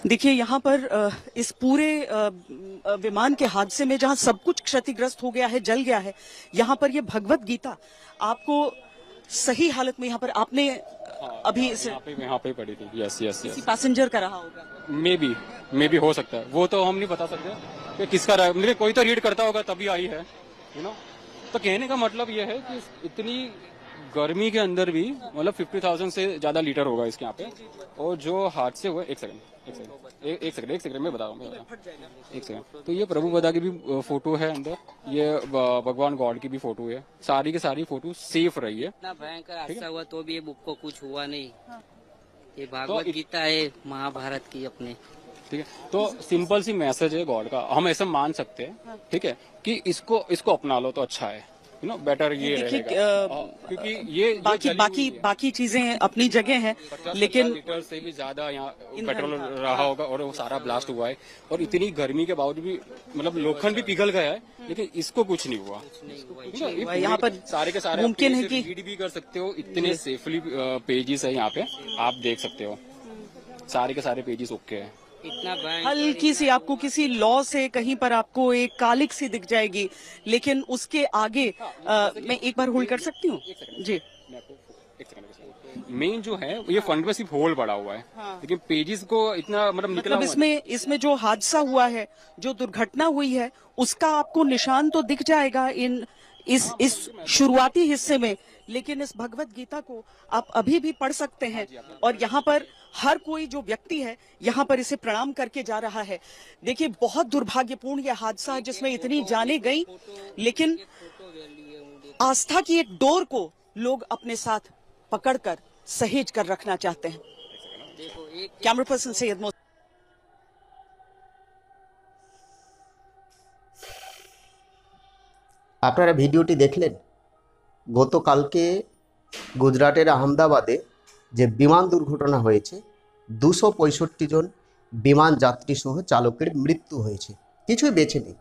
देखिए यहाँ पर इस पूरे विमान के हादसे में जहाँ सब कुछ क्षतिग्रस्त हो गया है, जल गया है, यहाँ पर ये भगवत गीता आपको सही हालत में यहाँ पर आपने अभी इसे यहाँ पे पड़ी थी। यस यस किसी यस। पैसेंजर का रहा होगा। मे बी हो सकता है, वो तो हम नहीं बता सकते कि किसका रहा, मतलब कोई तो रीड करता होगा तभी आई है, यू नो। तो कहने का मतलब ये है कि इतनी गर्मी के अंदर भी मतलब 50,000 से ज्यादा लीटर होगा इसके यहाँ पे। और जो हादसे हुए, एक सेकंड मैं बता रहा हूँ, एक सेकंड। तो ये प्रभु बदा की भी फोटो है अंदर, ये भगवान गॉड की भी फोटो है, सारी की सारी फोटो सेफ रही है। इतना भयंकर हादसा हुआ तो भी ये बुक को कुछ हुआ नहीं। हाँ। ये भागवत गीता है महाभारत की अपने। ठीक है, तो सिंपल सी मैसेज है गॉड का, हम ऐसे मान सकते हैं, ठीक है, कि इसको अपना लो तो अच्छा है, यू नो, बेटर ये देखिए रहेगा। क्योंकि ये बाकी चीजें अपनी जगह हैं, लेकिन लीटर से भी ज्यादा यहाँ पेट्रोल रहा होगा और वो सारा ब्लास्ट हुआ है। और इतनी गर्मी के बावजूद भी मतलब लोखंड भी पिघल गया है, लेकिन इसको कुछ नहीं हुआ। यहाँ पर सारे के सारे मुमकिन है कि रीड भी कर सकते हो, इतने सेफली पेजेस है यहाँ पे, आप देख सकते हो सारे के सारे पेजेस ओके है। इतना हल्की सी आपको किसी लॉ से कहीं पर आपको एक कालिक सी दिख जाएगी, लेकिन उसके आगे मैं एक बार होल्ड कर सकती हूँ जी। मेन जो है ये फ्रंट में सिर्फ होल पड़ा हुआ है, लेकिन पेजेस को इतना मतलब निकला मतलब इसमें जो हादसा हुआ है, जो दुर्घटना हुई है, उसका आपको निशान तो दिख जाएगा इस शुरुआती हिस्से में, लेकिन इस भगवत गीता को आप अभी भी पढ़ सकते हैं। और यहाँ पर हर कोई जो व्यक्ति है यहाँ पर इसे प्रणाम करके जा रहा है। देखिए बहुत दुर्भाग्यपूर्ण यह हादसा है जिसमें इतनी जानें गई, लेकिन आस्था की एक डोर को लोग अपने साथ पकड़कर सहेज कर रखना चाहते हैं। Camera person Syed Mohsin. আপনারা ভিডিওটি দেখলেন। গতকালকে গুজরাটের আহমেদাবাদে যে বিমান দুর্ঘটনা হয়েছে, 265 জন বিমান যাত্রী সহ চালকের মৃত্যু হয়েছে, কিছুই বেঁচে নেই।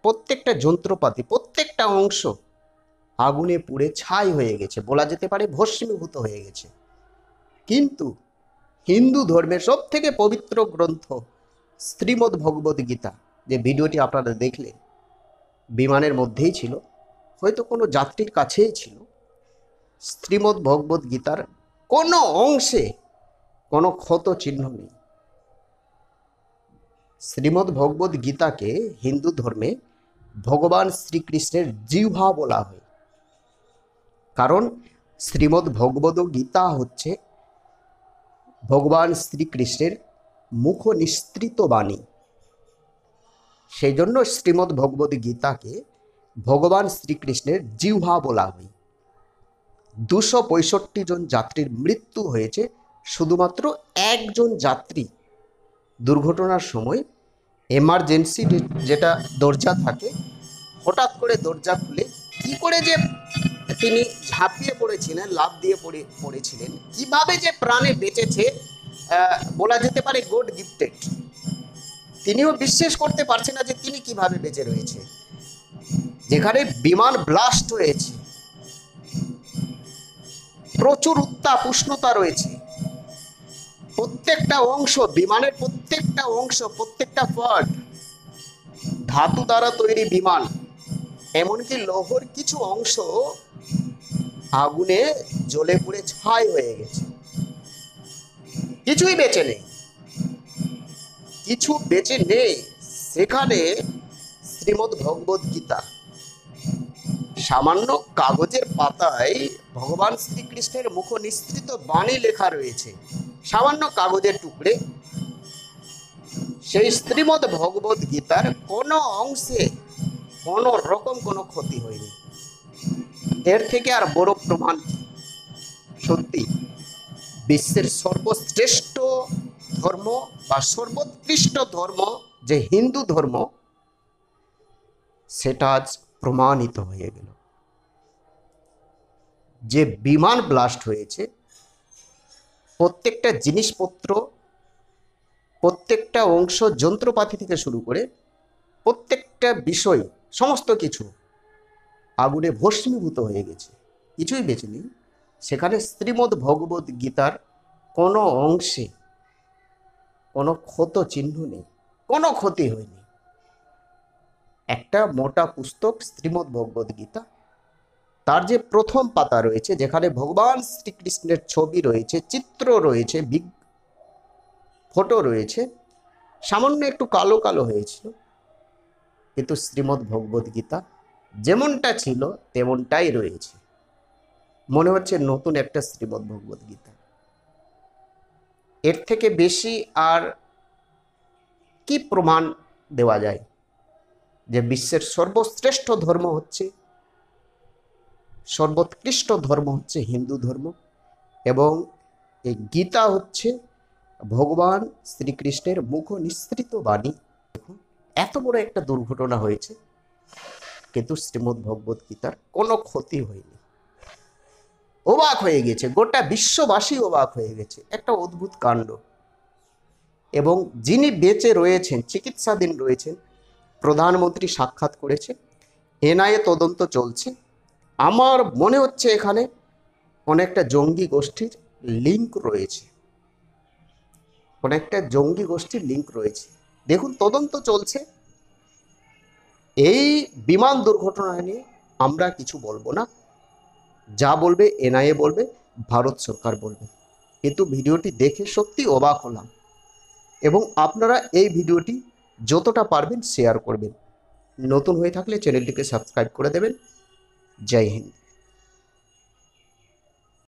প্রত্যেকটা যন্ত্রপাতি, প্রত্যেকটা অংশ আগুনে পুড়ে ছাই হয়ে গেছে, বলা যেতে পারে ভস্মীভূত হয়ে গেছে। কিন্তু হিন্দু ধর্মের সবথেকে পবিত্র গ্রন্থ শ্রীমদ্ ভগবদ গীতা, যে ভিডিওটি আপনারা দেখলেন, বিমানের মধ্যেই ছিল, হয়তো কোনো যাত্রীর কাছেই ছিল। শ্রীমদ্ ভগবদ গীতার কোনো অংশে কোনো ক্ষত চিহ্ন নেই। শ্রীমদ্ ভগবদ গীতাকে হিন্দু ধর্মে ভগবান শ্রীকৃষ্ণের জিহ্বা বলা হয়, কারণ শ্রীমদ্ ভগবদ গীতা হচ্ছে ভগবান শ্রীকৃষ্ণের মুখ নিঃসৃত বাণী। সেই জন্য শ্রীমদ্ ভগবদ গীতাকে ভগবান শ্রীকৃষ্ণের জিহ্বা বলা হয়। 265 জন যাত্রীর মৃত্যু হয়েছে, শুধুমাত্র একজন যাত্রী দুর্ঘটনার সময় এমার্জেন্সি যেটা দরজা থাকে, হঠাৎ করে দরজা খুলে কি করে যে তিনি ঝাঁপিয়ে পড়েছিলেন, লাফ দিয়ে পড়েছিলেন, কিভাবে যে প্রাণে বেঁচেছে, বলা যেতে পারে গড গিফটেড। তিনিও বিশ্বাস করতে পারছেন না যে তিনি কিভাবে বেঁচে রয়েছে। যেখানে বিমান ব্লাস্ট হয়েছে, প্রচুর উত্তাপ উষ্ণতা রয়েছে, প্রত্যেকটা অংশ, বিমানের প্রত্যেকটা অংশ, প্রত্যেকটা পার্ট ধাতু দ্বারা তৈরি বিমান, এমনকি লৌহর কিছু অংশ আগুনে জ্বলে পুড়ে ছাই হয়ে গেছে, কিছুই বেঁচে নেই, কিছু বেঁচে নেই। সেখানে শ্রীমদ্ ভগবদ গীতা সামান্য কাগজের পাতায় ভগবান শ্রীকৃষ্ণের মুখ নিঃসৃত বাণী লেখা রয়েছে, সামান্য কাগজের টুকরে। সেই শ্রীমদ্ ভগবদ গীতার কোনো অংশে কোনো রকম কোনো ক্ষতি হয়নি। এর থেকে আর বড় প্রমাণ কি? সত্যি বিশ্বের সর্বশ্রেষ্ঠ ধর্ম বা সর্বোৎকৃষ্ট ধর্ম যে হিন্দু ধর্ম, সেটা আজ প্রমাণিত হয়ে গেল। যে বিমান ব্লাস্ট হয়েছে, প্রত্যেকটা জিনিসপত্র, প্রত্যেকটা অংশ, যন্ত্রপাতি থেকে শুরু করে প্রত্যেকটা বিষয়, সমস্ত কিছু আগুনে ভস্মীভূত হয়ে গেছে, কিছুই বেঁচে নেই। সেখানে শ্রীমদ্ ভগবদ গীতার কোনো অংশে কোনো ক্ষত চিহ্ন নেই, কোনো ক্ষতি হয়নি। একটা মোটা পুস্তক শ্রীমদ্ ভগবদ গীতা, তার যে প্রথম পাতা রয়েছে যেখানে ভগবান শ্রীকৃষ্ণের ছবি রয়েছে, চিত্র রয়েছে, ফটো রয়েছে, সামান্য একটু কালো কালো হয়েছিল, কিন্তু শ্রীমদ্ ভগবদ গীতা যেমনটা ছিল তেমনটাই রয়েছে। মনে হচ্ছে নতুন একটা শ্রীমদ্ ভগবদ গীতা। এর থেকে বেশি আর কি প্রমাণ দেওয়া যায় যে বিশ্বের সর্বশ্রেষ্ঠ ধর্ম হচ্ছে, সর্বোৎকৃষ্ট ধর্ম হচ্ছে হিন্দু ধর্ম, এবং এই গীতা হচ্ছে ভগবান শ্রীকৃষ্ণের মুখ নিঃসৃত বাণী। এত বড় একটা দুর্ঘটনা হয়েছে, কিন্তু শ্রীমদ্ ভগবদ গীতার কোনো ক্ষতি হয়নি। অবাক হয়ে গেছে, গোটা বিশ্ববাসী অবাক হয়ে গেছে। একটা অদ্ভুত কাণ্ড। এবং যিনি বেঁচে রয়েছেন, চিকিৎসাধীন রয়েছেন, প্রধানমন্ত্রী সাক্ষাৎ করেছে, এনআইএ তদন্ত চলছে। আমার মনে হচ্ছে এখানে অনেকটা জঙ্গি গোষ্ঠীর লিঙ্ক রয়েছে, অনেকটা জঙ্গি গোষ্ঠীর লিঙ্ক রয়েছে। দেখুন, তদন্ত চলছে। এই বিমান দুর্ঘটনা নিয়ে আমরা কিছু বলবো না, যা বলবে এনআইএ বলবে, ভারত সরকার বলবে। কিন্তু ভিডিওটি দেখে সত্যি অবাক হলাম, এবং আপনারা এই ভিডিওটি যতটা পারবেন শেয়ার করবেন। নতুন হয়ে থাকলে চ্যানেলটিকে সাবস্ক্রাইব করে দেবেন। জয় হিন্দ।